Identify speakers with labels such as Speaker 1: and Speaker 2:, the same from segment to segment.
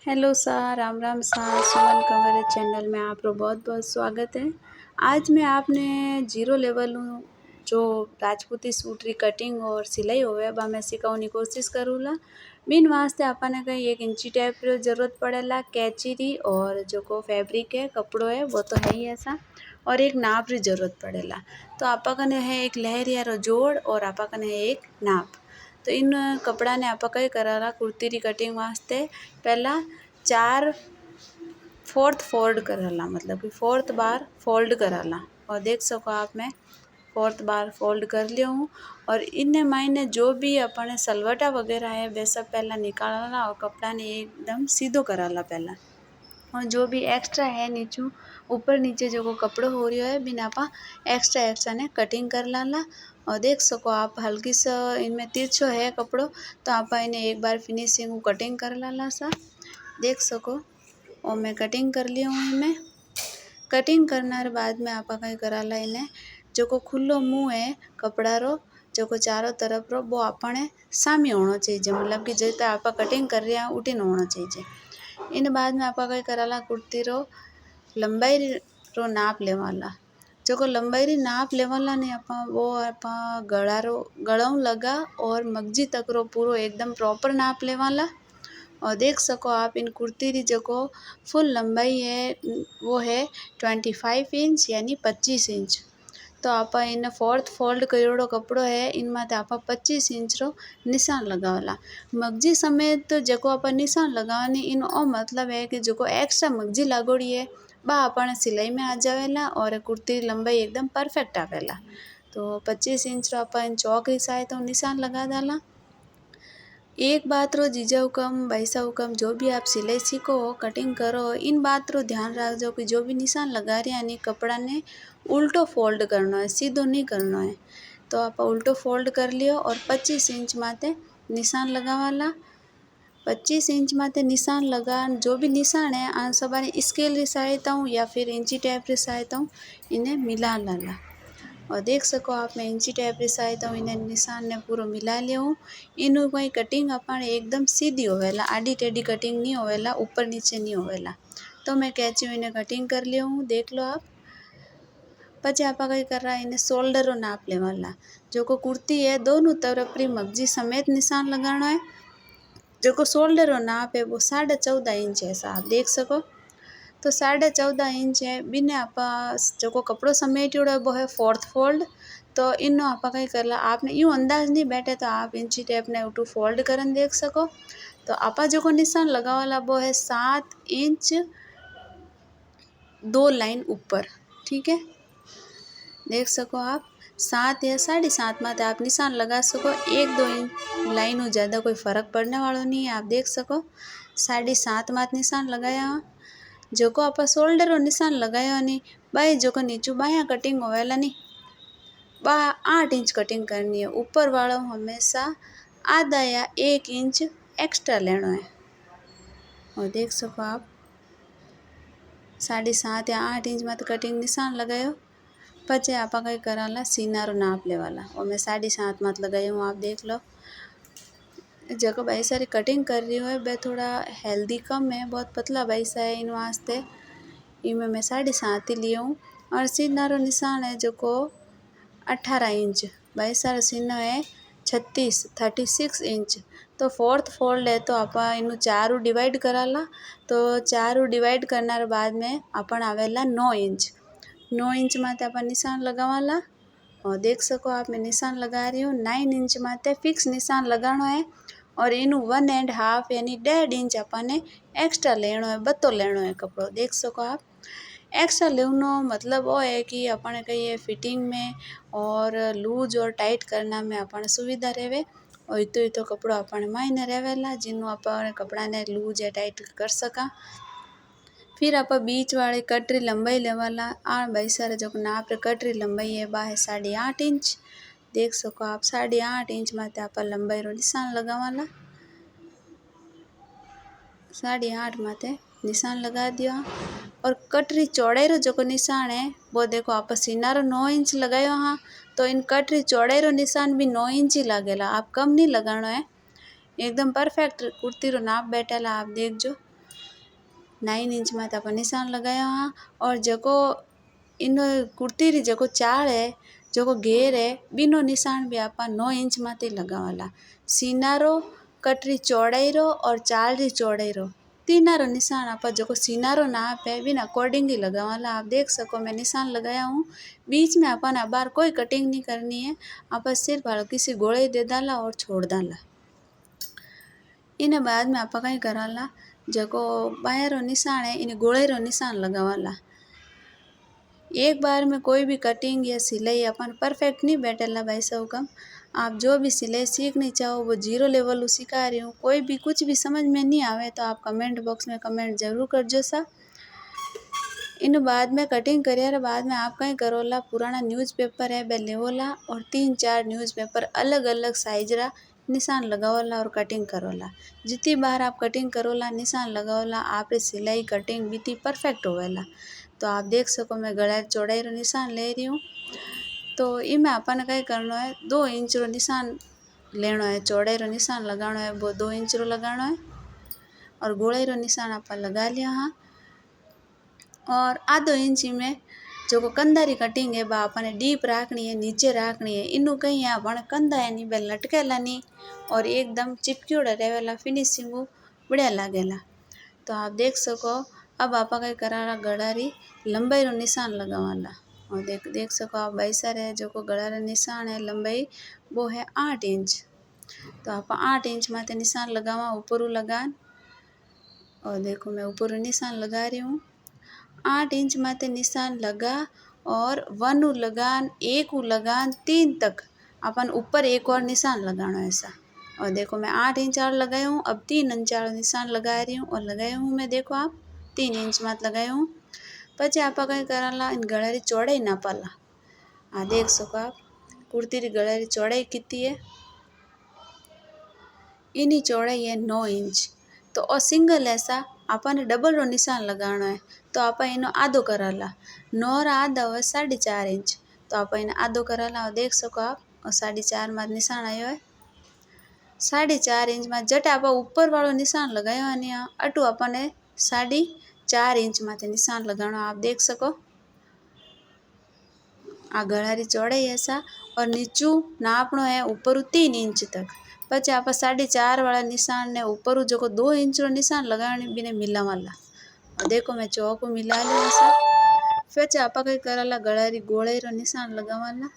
Speaker 1: Hello सा राम राम सा सुमन Kanwar channel में आप बहुत बहुत स्वागत है। आज मैं आपने जीरो लेवल जो राजपूती सूट री कटिंग और सिलाई होवे बा मैं सिखाने कोशिश करूँला। बिन वास्ते आपने कहीं 1 इंची टेप री जरूरत पड़ेला, कैंची री और जो को फैब्रिक है कपड़ो है वो तो है ही ऐसा, और एक नाप री जरूरत पड़ेला। तो आपा कने है एक लहरिया रो जोड़ और आपा कने है एक नाप। तो इन कपड़ा ने आप कई कराला कुर्ती री कटिंग वास्ते पहला 4/4 फोल्ड कराला, मतलब कि 4th बार फोल्ड कराला। और देख सको आप मैं 4th बार फोल्ड कर लिया हूँ। और इन्हें मायने जो भी अपने सलवटा वगैरह है वे सब पहला निकालना और कपड़ा ने एकदम सीधो कराला पहला। और जो भी एक्स्ट्रा है नीचू ऊपर नीचे जो कपड़ो हो रही है बिना आपा एक्स्ट्रा ने कटिंग कर लाला। और देख सको आप हल्की सा इनमें तिरछो है कपड़ो, तो आप इन्हें एक बार फिनिशिंग कटिंग कर लाला सा। देख सको और मैं कटिंग कर ली हूँ। इनमें कटिंग करने बाद में आप कहीं कराला इन्हें जो को खुलो मुँह है कपड़ा रो जो को चारों तरफ रो वो अपने सामी होना चाहिए, मतलब कि जैसे आप कटिंग कर रहे हैं उठीन होना चाहिए। इन बाद में आप कहीं कराला कुर्ती रो लंबाई रो नाप लेवाला। जो को लंबाई री नाप लेवाला नहीं आपा वो आपा गड़ाऊ लगा और मगजी तक रो पूरो एकदम प्रॉपर नाप लेवाला। और देख सको आप इन कुर्ती री जो फुल लंबाई है वो है 25 इंच यानी 25 इंच। तो आप इन 4th फोल्ड करेड़ो कपड़ो है इन माते आप 25 इंच रो निशान लगावला। मगजी समेत जो आप निशान लगावनी इन ओ मतलब है कि जो एक्स्ट्रा मगजी लागोड़ी है बा अपने सिलाई में आ जावेला और कुर्ती लंबाई एकदम परफेक्ट आवेला। तो 25 इंच रो आप इन चौक री सहायता निशान लगा डाला। एक बात रो जीजा हुकम भाईसा हुकम जो भी आप सिलाई सीखो कटिंग करो इन बात रो ध्यान रखजो कि जो भी निशान लगा रहे हैं कपड़ा ने उल्टो फोल्ड करना है, सीधो नहीं करना है। तो आप उल्टो फोल्ड कर लियो और 25 इंच माते निशान लगावाला। 25 इंच माते निशान लगा जो भी निशान है आन सबारी स्केल री सहायता हूँ या फिर इंची टेप री सहायता हूँ इन्हें मिला लाला। और देख सको आप मैं इंची टेप री सहायता हूँ इन्हें निशान ने पूरा मिला लिया हूँ। इनू कोई कटिंग अपने एकदम सीधी होवेला, आडी टेढ़ी कटिंग नहीं होवेला, ऊपर नीचे नहीं होवेला। तो मैं कैची इन्हें कटिंग कर लिया हूँ, देख लो आप। पचे आप कई कर रहा है इन्हें शोल्डर नाप लेवाला। जो को कुर्ती है दोनों तरफ री मगजी समेत निशान लगाना है। जो को शोल्डर नाप है वो 14.5 इंच है आप देख सको। तो 14.5 इंच है बिने आप जो को कपड़ो समेटियोड़ो है वो है 4th फोल्ड। तो इनो आप कहीं करला आपने यूँ अंदाज नहीं बैठे तो आप इंची टेप ने उठू फोल्ड करन देख सको। तो आप जो को निशान लगावाला वो है 7 इंच 2 लाइन ऊपर, ठीक है। देख सको आप 7 या 7.5 माते आप निशान लगा सको। 1-2 लाइन हो ज़्यादा कोई फ़र्क पड़ने वालों नहीं है। आप देख सको 7.5 मात निशान लगाया। जो को आप शोल्डर रो निशान लगाया नहीं बाई जो को नीचू बाया कटिंग होवेला नहीं बा 8 इंच कटिंग करनी है। ऊपर वालों हमेशा आधा या 1 इंच एक्स्ट्रा लेना है। और देख सको आप 7.5 या 8 इंच मत कटिंग निशान लगायो। पचे आप कई कराला सीना रो नाप लेवाला और मैं 7.5 मत लगाई हूँ। आप देख लो जगह भाई सारी कटिंग कर रही हूँ वह थोड़ा हेल्दी कम है, बहुत पतला भाई सा है इन वास्ते इनमें मैं 7.5 ही लिया हूँ। और सीना रो निशान है जो को 18 इंच, भाई सारा सीना है 36 इंच। तो 4th फोल्ड है तो आप इन 4 डिवाइड कराला। तो 4 डिवाइड करने बाद में अपन आवेला 9 इंच। 9 इंच माते आप निशान लगावाला। और देख सको आप मैं निशान लगा रही हूँ। 9 इंच माते फिक्स निशान लगाना है और इनू 1.5 यानी 1.5 इंच अपने एक्स्ट्रा लेना है, बत्तो लेना है कपड़ो। देख सको आप एक्स्ट्रा लेनो मतलब वो है कि अपने कहीं फिटिंग में और लूज और टाइट करना में अपने सुविधा रहे। और तो कपड़ो अपने मायने रहेला जिन्हों अपने कपड़ा ने लूज या टाइट कर सका। फिर आप बीच वाले कट री लंबाई लेवाला। आ भाई सारे जो नाप रे कट री लंबाई है बा है 8.5 इंच। देख सको आप 8.5 इंच माते आप लंबाई रो निशान लगावाला। 8.5 माते निशान लगा दिया। और कट री चौड़ाई रो जो निशान है वो देखो आप सीना रो 9 इंच लगायो हाँ। तो इन कट री चौड़ाई रो निशान भी 9 इंच ही लागेला, आप कम नहीं लगाना है। एकदम परफेक्ट कुर्ती रो नाप बैठेला आप देख जो। 9 इंच माते आप निशान लगाया हाँ। और जको इन कुर्ती री जको चाल है जको घेर है बिनो निशान भी आप 9 इंच माते लगावाला। सीना रो कट री चौड़ाई रो और चाल री चौड़ाई रो तीना रो निशान आप जो सीना रो नाप है बिन अकॉर्डिंग ही लगावाला। आप देख सको मैं निशान लगाया हूँ। बीच में अपन बार कोई कटिंग नहीं करनी है। आप सिर्फ हल्की सी गोलाई दे डाला और छोड़ डाला। इन्हें बाद में आप कहीं कराला जको बाया रो निशान है इन्हें गोलाई रो निशान लगावाला। एक बार में कोई भी कटिंग या सिलाई अपन परफेक्ट नहीं बैठेला भाई सब कम। आप जो भी सिलाई सीखनी चाहो वो 0 लेवल सिखा रही हूँ। कोई भी कुछ भी समझ में नहीं आवे तो आप कमेंट बॉक्स में कमेंट जरूर करजो सा। इन बाद में कटिंग करियर बाद में आप कहीं करोला पुराना न्यूज़पेपर है बे लेवोला और 3-4 न्यूज़पेपर अलग अलग साइज रा निशान लगावला और कटिंग करोला। जितनी बार आप कटिंग करोला निशान लगावला आप सिलाई कटिंग बीती परफेक्ट होवेला। तो आप देख सको मैं गला चौड़ाई रो निशान ले रही हूँ। तो इमें अपन कहीं करना है 2 इंच रो निशान लेना है। चौड़ाई रो निशान लगाना है वो 2 इंच रो लगाना है और गोलाई रो निशान आप लगा लिया हाँ। और आधो इंच में जो कंधा री कटिंग है बा अपने डीप राखनी है नीचे राखनी है। इनू कहीं यहाँ बण कंधा है नहीं बे लटकेला नहीं और एकदम चिपक्योड़ा रहेला फिनिशिंग बढ़िया लागेला। तो आप देख सको अब आप कहीं करारा गला री लंबाई रो निशान लगावाला। और देख सको आप भाई सर है जो गला रा निशान है लंबाई वो है 8 इंच। तो आप 8 इंच माते निशान लगावा ऊपर लगान। और देखो मैं ऊपर निशान लगा रही हूँ। 8 इंच माते निशान लगा और 1 लगान 1 लगान 3 तक अपन ऊपर एक और निशान लगाना ऐसा। और देखो मैं 8 इंच और लगाया हूँ। अब 3 इंच और निशान लगा रही हूँ और लगाया हूँ मैं देखो आप 3 इंच मात लगाया हूँ। पचे आप कहीं कराला इन गला री चौड़ाई नापाला। देख सको आप कुर्ती री गला री चौड़ाई कितनी है। इनी चौड़ाई है 9 इंच। तो और सिंगल ऐसा अपन डबल रो निशान लगाना है। तो आप इनो आधो कराला 9 रा आधा हुआ 4.5 इंच। तो आप इन्हें आधो कराला और देख सको आप और 4.5 मात निशान आयो है। 4.5 इंच में जट आप ऊपर वालों निशान लगाया है नहीं अटू अपने 4.5 इंच माते निशान लगाना। आप देख सको आ गला री चौड़ाई ऐसा और नीचू नापनो है ऊपर 3 इंच तक। पचे आप 4.5 वाला निशान ने ऊपर जो 2 इंच रो निशान लगाने बिने मिला वाला। और देखो मैं चौक मिला लिया ऐसा। फिर आप कहीं कराला गला री गोलाई रो निशान लगावाला।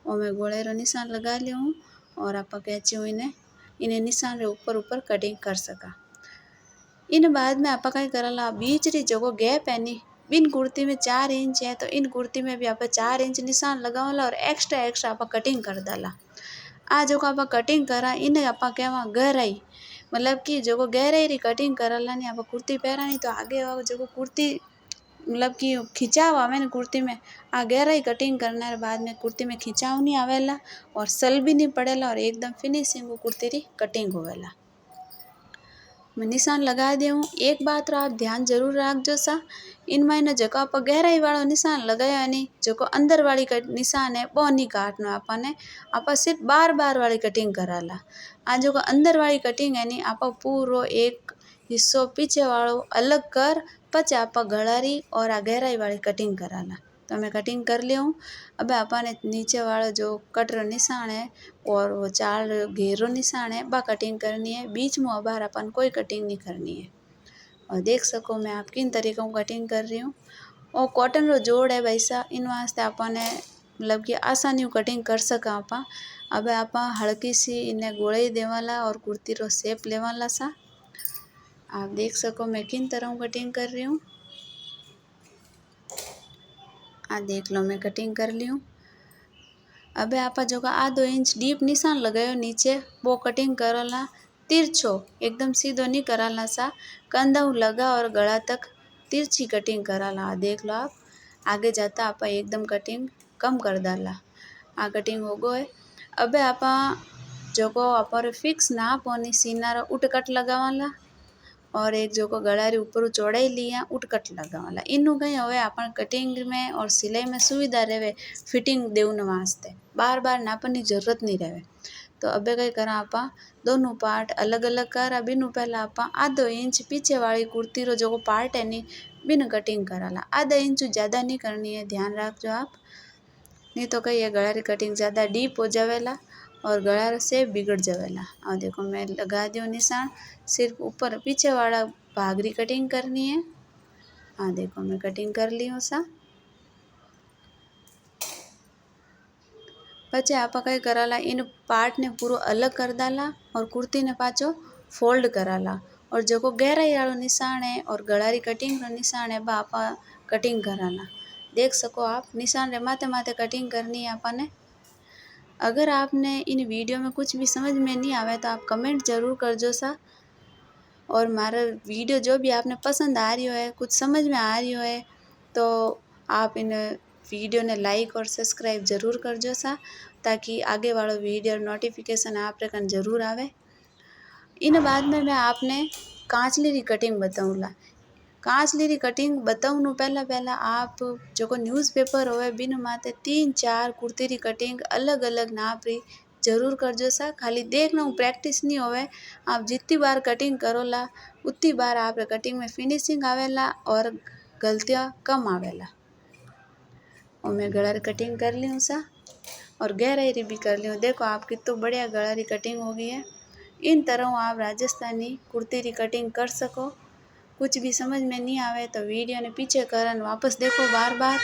Speaker 1: और मैं गोलाई रो निशान लगा लिया हूँ और आप कैची हूँ इन्हें निशान रे ऊपर कटिंग कर सका। इन बाद में आप कहीं कराला बीच री जगह गैप है नी बिन कुर्ती में 4 इंच है। तो इन कुर्ती में भी आप 4 इंच निशान लगावाला और एक्स्ट्रा आप कटिंग कर डाला। आ जो आप कटिंग करा इन्हें आप कहवा गहराई मतलब कि जो गहराई री कटिंग कराला नहीं आप कुर्ती पहरा नहीं तो आगे जो कुर्ती मतलब कि खिंचाव आवे ना कुर्ती में आ गहराई कटिंग करने बाद में कुर्ती में खिंचाव नहीं आवेला और सल भी नहीं पड़ेला और एकदम फिनिशिंग कुर्ती री कटिंग होवेला। मैं निशान लगा दी हूँ। एक बात रो आप ध्यान जरूर रखजो सा इनमें जो आप गहराई वालों निशान लगाया नहीं जो अंदर वाली निशान है वो नहीं काटना अपने आप सिर्फ बार वाली कटिंग कराला। आ जो अंदर वाली कटिंग है नहीं आप पूरो एक हिस्सों पीछे वालों अलग कर पचे आप गला री और आ गहराई वाली कटिंग कराला। तो मैं कटिंग कर लिया हूँ। अब अपने नीचे वाला जो कट रो निशान है और वो चाल घेरो निशान है बा कटिंग करनी है। बीच में बाहर अपन कोई कटिंग नहीं करनी है। और देख सको मैं आप किन तरीकों कटिंग कर रही हूँ। और कॉटन रो जोड़ है भाई सा इन वास्ते अपने मतलब कि आसानी कटिंग कर सका आप। अब आप हल्की सी इन्हें गोलाई देवाला और कुर्ती रो शेप लेवाला सा। आप देख सको मैं किन तरह कटिंग कर रही हूँ। देख लो मैं कटिंग कर ली हूँ। अब आप जो आधो इंच डीप निशान लगायो नीचे वो कटिंग कराला तिरछो एकदम सीधो नहीं कराला सा कंधा लगा और गला तक तिरछी कटिंग कराला। देख लो आप आगे जाता आप एकदम कटिंग कम कर डाला। कटिंग हो गए। अब आप जो आप फिक्स नाप होनी सीना रो उटकट लगावाला और एक जो गला री ऊपर चौड़ाई लिया उटकट लगावाला। इनू कहीं होवे अपन कटिंग में और सिलाई में सुविधा रहे फिटिंग देवन वास्ते बार नापन की जरूरत नहीं रहे। तो अबे कई करा आपा दोनों पार्ट अलग अलग करा। बिनु पहला आपा आधो इंच पीछे वाली कुर्ती रो जो पार्ट है नी बिन कटिंग कराला। आधा इंच ज़्यादा नहीं करनी है, ध्यान रखजो आप, नहीं तो कहीं ये गला री कटिंग ज़्यादा डीप हो जावेला और गला से बिगड़ जावेला। और देखो मैं लगा दियो निशान, सिर्फ ऊपर पीछे वाला भाग री कटिंग करनी है। हाँ देखो मैं कटिंग कर ली हूँ सा। पछे आप कई कराला इन पार्ट ने पूरा अलग कर डाला और कुर्ती ने पाछो फोल्ड कराला। और जो गहराई वालों निशान है और गला री कटिंग रो निशान है बा आपा कटिंग कराला। देख सको आप निशान रे माथे माथे कटिंग करनी है आपने। अगर आपने इन वीडियो में कुछ भी समझ में नहीं आवे तो आप कमेंट जरूर करजो सा। और मारा वीडियो जो भी आपने पसंद आ रही है, कुछ समझ में आ रही है, तो आप इन वीडियो ने लाइक और सब्सक्राइब जरूर करजो सा, ताकि आगे वाला वीडियो नोटिफिकेशन आप रे कन जरूर आवे। इन बाद में मैं आपने कांचली री कटिंग बताऊँला। कांचली री कटिंग बताऊँ पहला पहला आप जो न्यूज़पेपर होवे बिन माथे 3-4 कुर्ती री कटिंग अलग अलग नाप री जरूर करजो सा। खाली देखना प्रैक्टिस नहीं होवे, आप जितनी बार कटिंग करोला उतनी बार आप कटिंग में फिनिशिंग आवेला और गलतियाँ कम आवेला। और मैं गला री कटिंग कर ली हूँ सा और गहराई री भी कर ली हूँ। देखो आप कितनी बढ़िया गला री कटिंग हो गई है। इन तरह आप राजस्थानी कुर्ती री कटिंग कर सको। कुछ भी समझ में नहीं आवे तो वीडियो ने पीछे करन वापस देखो बार बार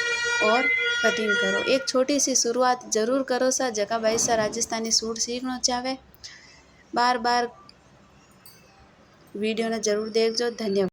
Speaker 1: और कटिंग करो। एक छोटी सी शुरुआत जरूर करो सा जगह भाई सा राजस्थानी सूट सीखना चाहे। बार बार वीडियो ने जरूर देखजो। धन्यवाद।